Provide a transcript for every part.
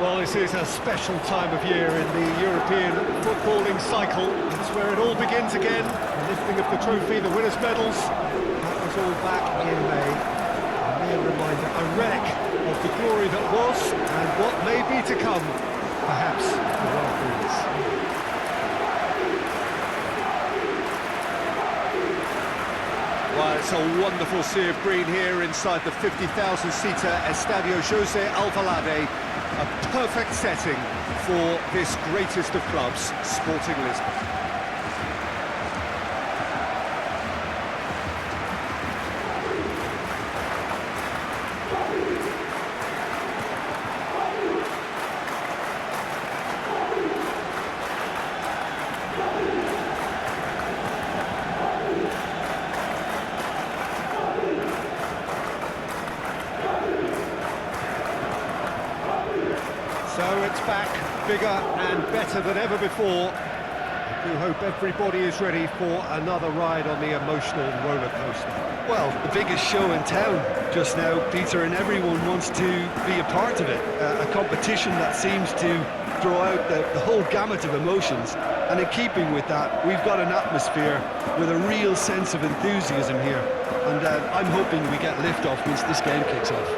Well, this is a special time of year in the European footballing cycle. It's where it all begins again. The lifting of the trophy, the winners' medals. That was all back in May. A mere reminder, a wreck of the glory that was and what may be to come, perhaps, the World Breeze. Well, it's a wonderful sea of green here inside the 50,000-seater Estadio José Alvalade. A perfect setting for this greatest of clubs, Sporting Lisbon. So it's back, bigger and better than ever before. I do hope everybody is ready for another ride on the emotional roller coaster. Well, the biggest show in town just now, Peter, and everyone wants to be a part of it. A competition that seems to draw out the whole gamut of emotions. And in keeping with that, we've got an atmosphere with a real sense of enthusiasm here. And I'm hoping we get lift-off once this game kicks off.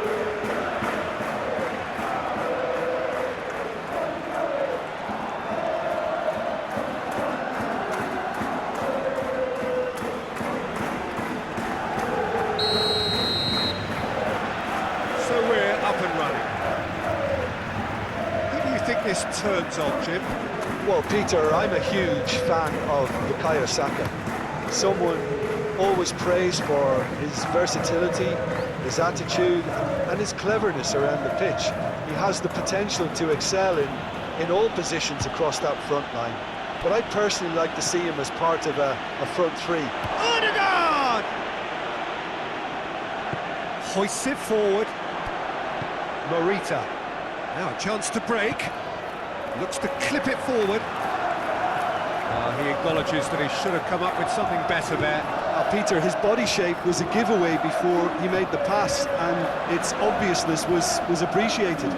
This turns on, Jim. Well, Peter, I'm a huge fan of Bukayo Saka. Someone always praised for his versatility, his attitude and his cleverness around the pitch. He has the potential to excel in all positions across that front line. But I personally like to see him as part of a front three. Odegaard! Hoists it forward. Morita. Now a chance to break. Looks to clip it forward. He acknowledges that he should have come up with something better there. Peter, his body shape was a giveaway before he made the pass, and its obviousness was appreciated.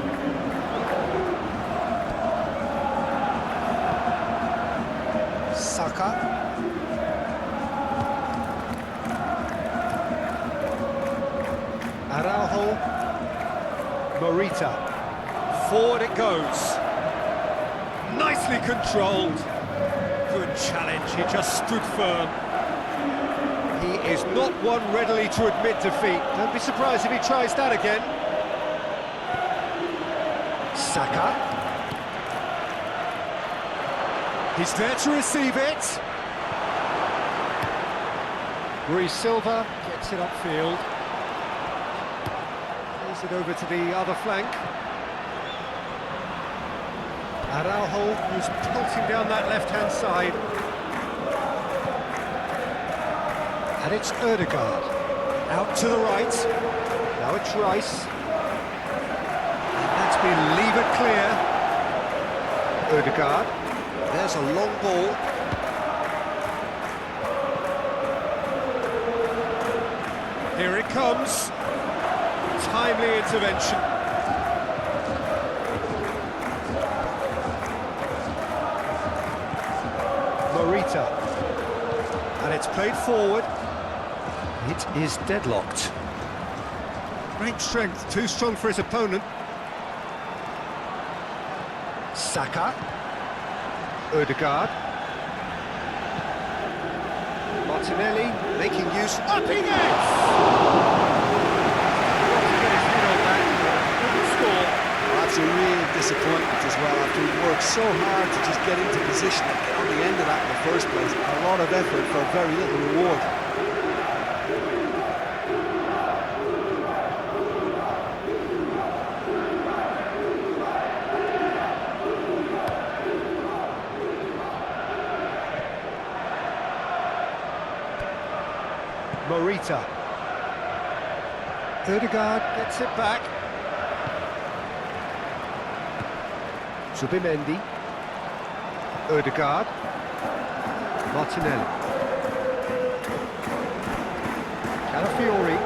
Saka. Araujo. Morita. Forward it goes. Nicely controlled. Good challenge, he just stood firm. He is not one readily to admit defeat. Don't be surprised if he tries that again. Saka. He's there to receive it. Rui Silva gets it upfield. Plays it over to the other flank. Araujo, who's pelting down that left-hand side. And it's Odegaard. Out to the right. Now it's Rice. And that's been levered clear. Odegaard. There's a long ball. Here it comes. Timely intervention. Morita, and it's played forward. It is deadlocked. Great strength, too strong for his opponent. Saka. Odegaard. Martinelli making use. Up he gets! That's a real disappointment as well, after he worked so hard to just get into position and get on the end of that in the first place. A lot of effort for very little reward. Morita. Odegaard gets it back. Zubimendi. Odegaard. Martinelli. Calafiori.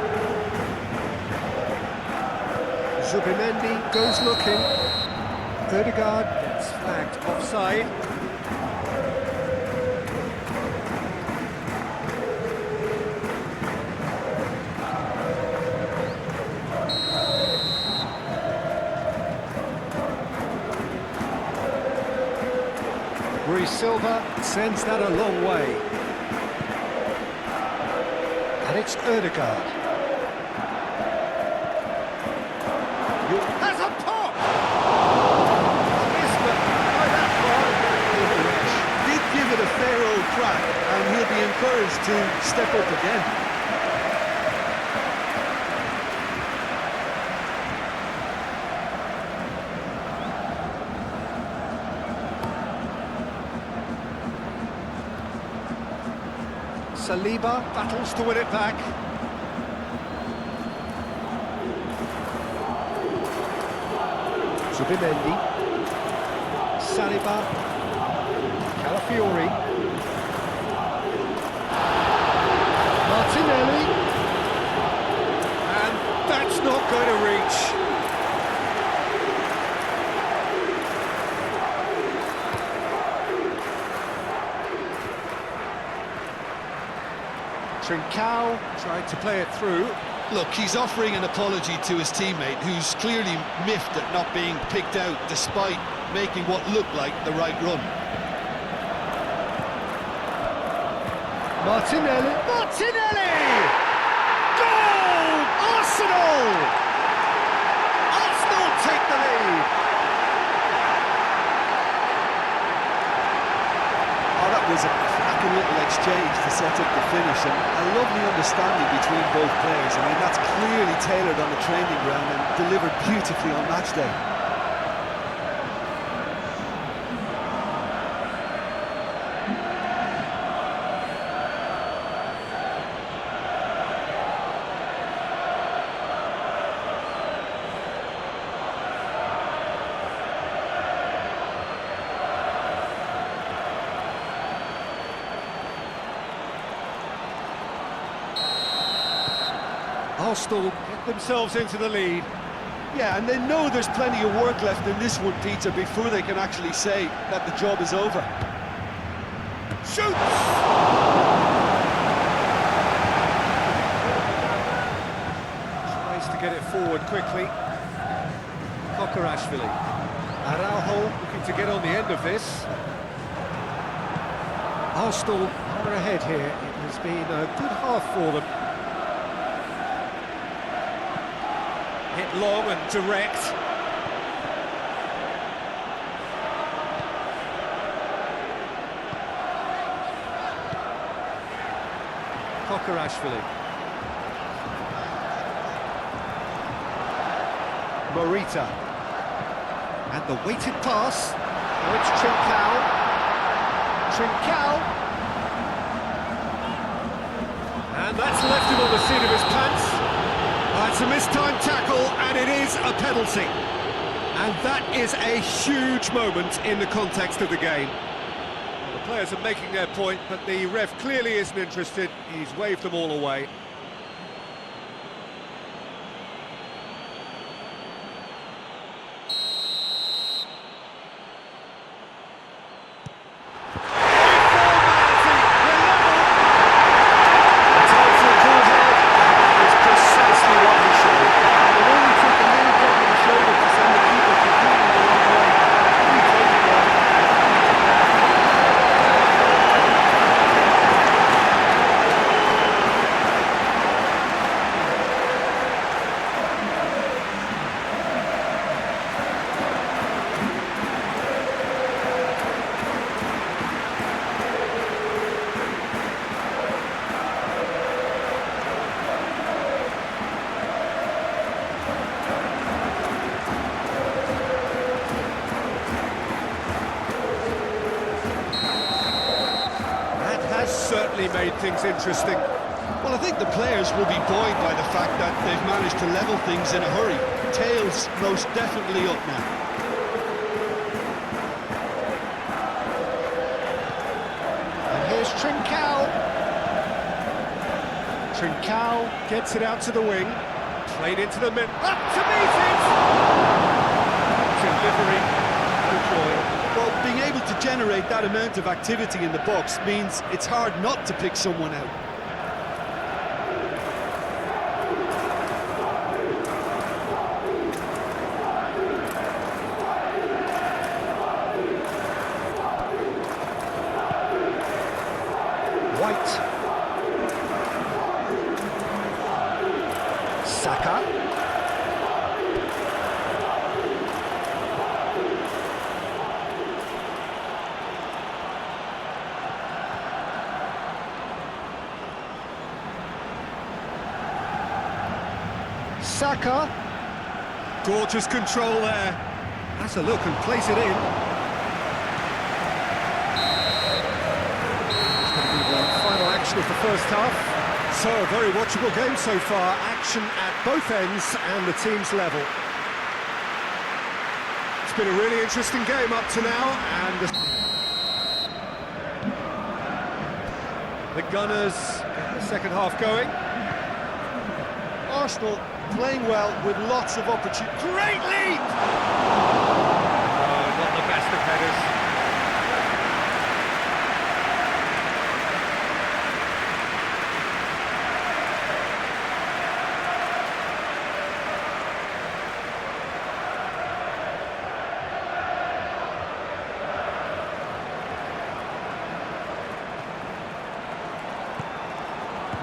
Zubimendi goes looking. Ødegaard gets flagged offside. Silva sends that a long way. And it's Ødegaard. Has a pop! Did give it a fair old crack, and he'll be encouraged to step up again. Saliba battles to win it back. Zubimendi. Saliba. Calafiori. Martinelli. And that's not going to reach. Trincao tried to play it through. Look, he's offering an apology to his teammate, who's clearly miffed at not being picked out despite making what looked like the right run. Martinelli! Martinelli! Goal! Arsenal! Arsenal take the lead! Oh, that was a cracking little exchange to set up the finish, and a lovely understanding between both players. I mean, that's clearly tailored on the training ground and delivered beautifully on match day. Arsenal get themselves into the lead. Yeah, and they know there's plenty of work left in this one, Peter, before they can actually say that the job is over. Shoots! Tries to get it forward quickly. Quaterfinals. Araujo looking to get on the end of this. Arsenal are ahead here. It has been a good half for them. Hit long and direct. Quaterfinals. Morita. And the weighted pass. Now it's Trincao. Trincao. And that's left him on the seat of his pants. It's a mistimed tackle, and it is a penalty. And that is a huge moment in the context of the game. The players are making their point, but the ref clearly isn't interested. He's waved them all away. Certainly made things interesting. Well, I think the players will be buoyed by the fact that they've managed to level things in a hurry. Tails most definitely up now. And here's Trincao. Trincao gets it out to the wing. Played into the middle. Up to meet it! Delivery. generate that amount of activity in the box means it's hard not to pick someone out. White. Saka. Saka. Gorgeous control there. Has a look and plays it in. It's going to be the final action of the first half. So, a very watchable game so far. Action at both ends and the team's level. It's been a really interesting game up to now, and the Gunners get the second half going. Arsenal playing well with lots of opportunity. Great lead! Oh, not the best of headers.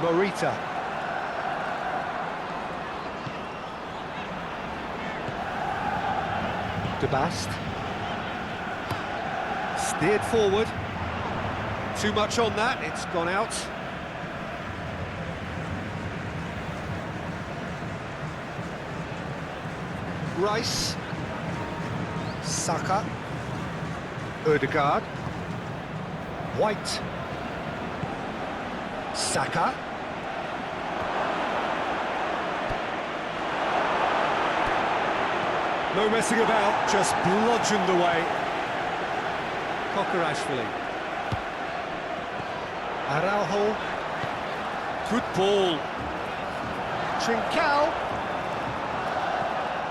Morita. De Bast. Steered forward. Too much on that, it's gone out. Rice. Saka. Ødegaard. White. Saka. No messing about, just bludgeoned away. Cocker-Ashford. Araujo. Good ball. Trincao.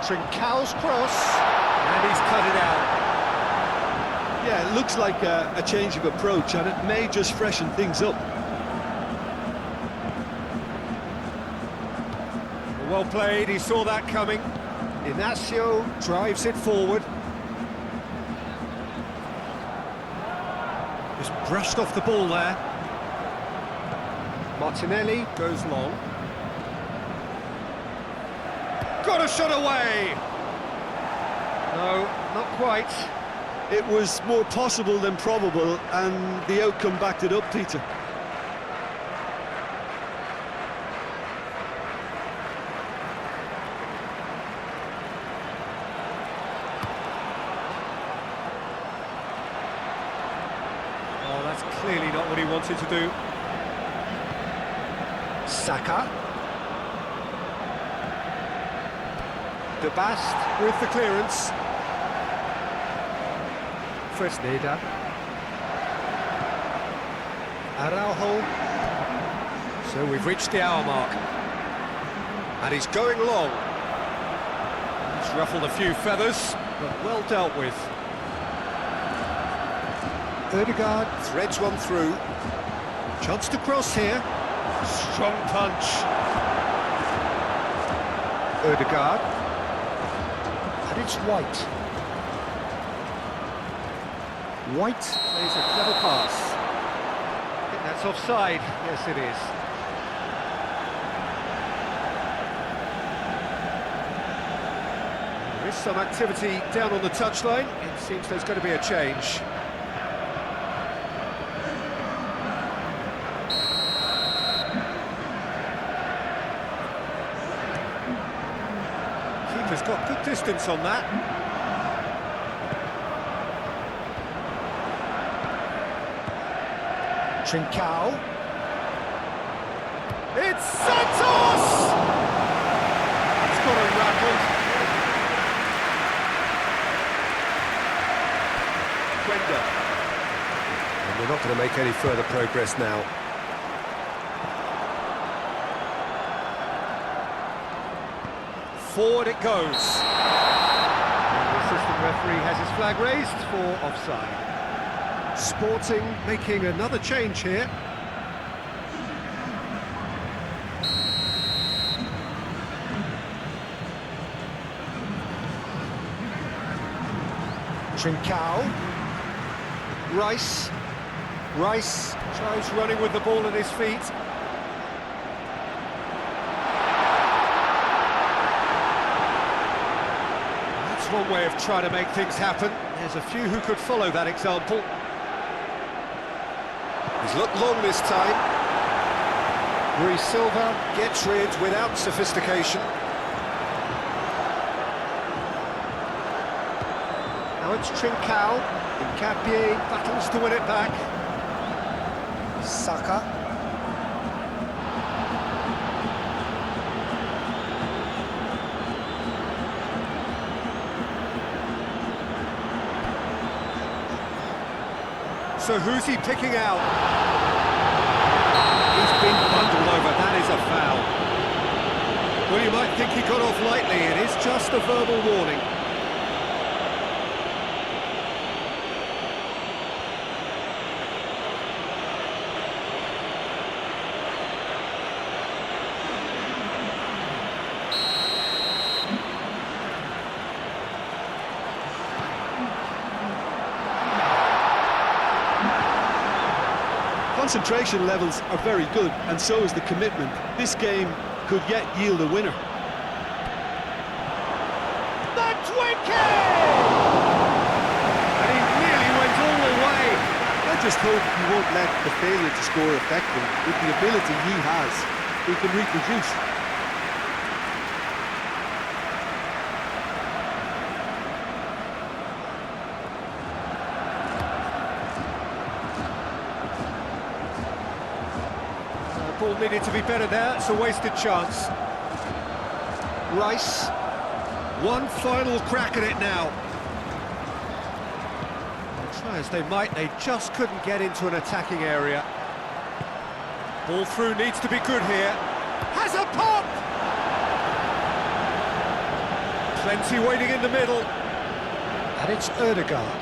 Trincão's cross. And he's cut it out. Yeah, it looks like a change of approach, and it may just freshen things up. Well played, he saw that coming. Inacio drives it forward. Just brushed off the ball there. Martinelli goes long. Got a shot away! No, not quite. It was more possible than probable, and the outcome backed it up, Peter. Oh, that's clearly not what he wanted to do. Saka. De Bast with the clearance. Fresneda. Araujo. So we've reached the hour mark. And he's going long. He's ruffled a few feathers, but well dealt with. Ødegaard threads one through. Chance to cross here. Strong punch. Ødegaard. And it's White. White plays a clever pass. I think that's offside. Yes, it is. There is some activity down on the touchline. It seems there's going to be a change. Keeper's got good distance on that. Trincao. It's Santos! It's got a rattle. Quenda. And we're not going to make any further progress now. Forward it goes. The assistant referee has his flag raised for offside. Sporting making another change here. Trincao. Rice. Rice tries running with the ball at his feet. That's one way of trying to make things happen. There's a few who could follow that example. He's looked long this time. Rui Silva gets rid without sophistication. Now it's Trincao. Nkapie battles to win it back. Saka. So who's he picking out? He's been bundled over, that is a foul. Well, you might think he got off lightly, it is just a verbal warning. Concentration levels are very good, and so is the commitment. This game could yet yield a winner. That's wicked! And he nearly went all the way. I just hope he won't let the failure to score affect him. With the ability he has, he can reproduce. Ball needed to be better there, it's a wasted chance. Rice, one final crack at it now. Well, try as they might, they just couldn't get into an attacking area. Ball through needs to be good here. Has a pop! Plenty waiting in the middle. And it's Ødegaard.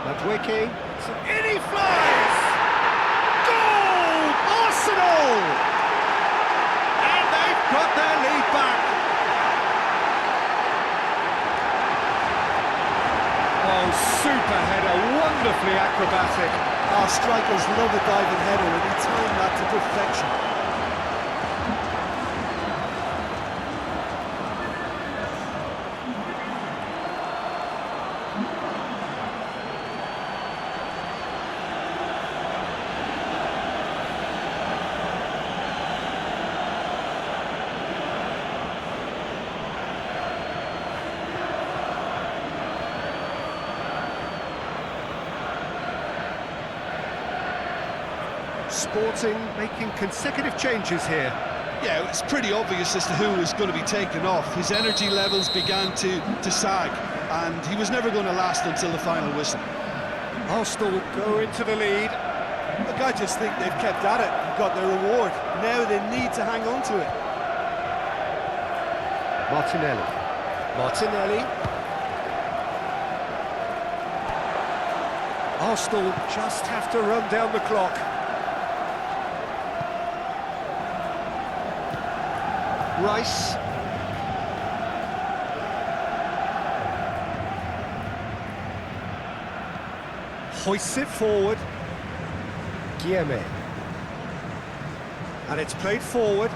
Madueke. In he flies! Goal! Arsenal! And they've got their lead back. Oh, super header, wonderfully acrobatic. Our strikers love a diving header, and he timed that to perfection. Sporting making consecutive changes here. Yeah, it's pretty obvious as to who was going to be taken off. His energy levels began to sag, and he was never going to last until the final whistle. Arsenal go into the lead. Look, I just think they've kept at it and got their reward. Now they need to hang on to it. Martinelli. Martinelli. Arsenal just have to run down the clock. Rice. Hoists it forward. Guillemette. And it's played forward.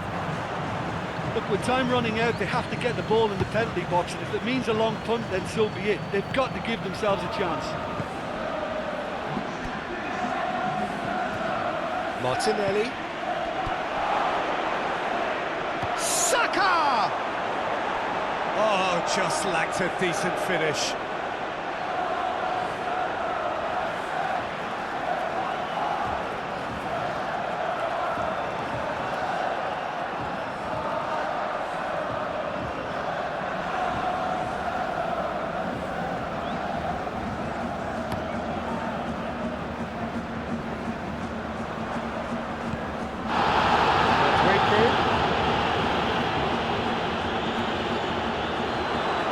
Look, with time running out, they have to get the ball in the penalty box, and if it means a long punt, then so be it. They've got to give themselves a chance. Martinelli. Saka! Oh, just lacked a decent finish.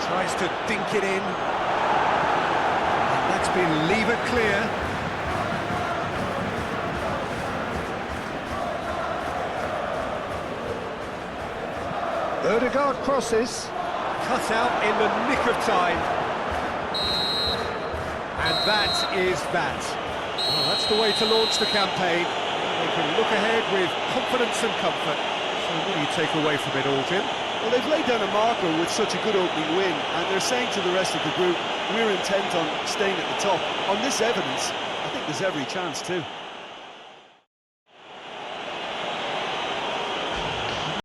Tries to dink it in. been levered clear. Ødegaard crosses. Cut out in the nick of time. And that is that. Well, that's the way to launch the campaign. They can look ahead with confidence and comfort. So what do you take away from it all, Jim? Well, they've laid down a marker with such a good opening win, and they're saying to the rest of the group, we're intent on staying at the top. On this evidence, I think there's every chance too.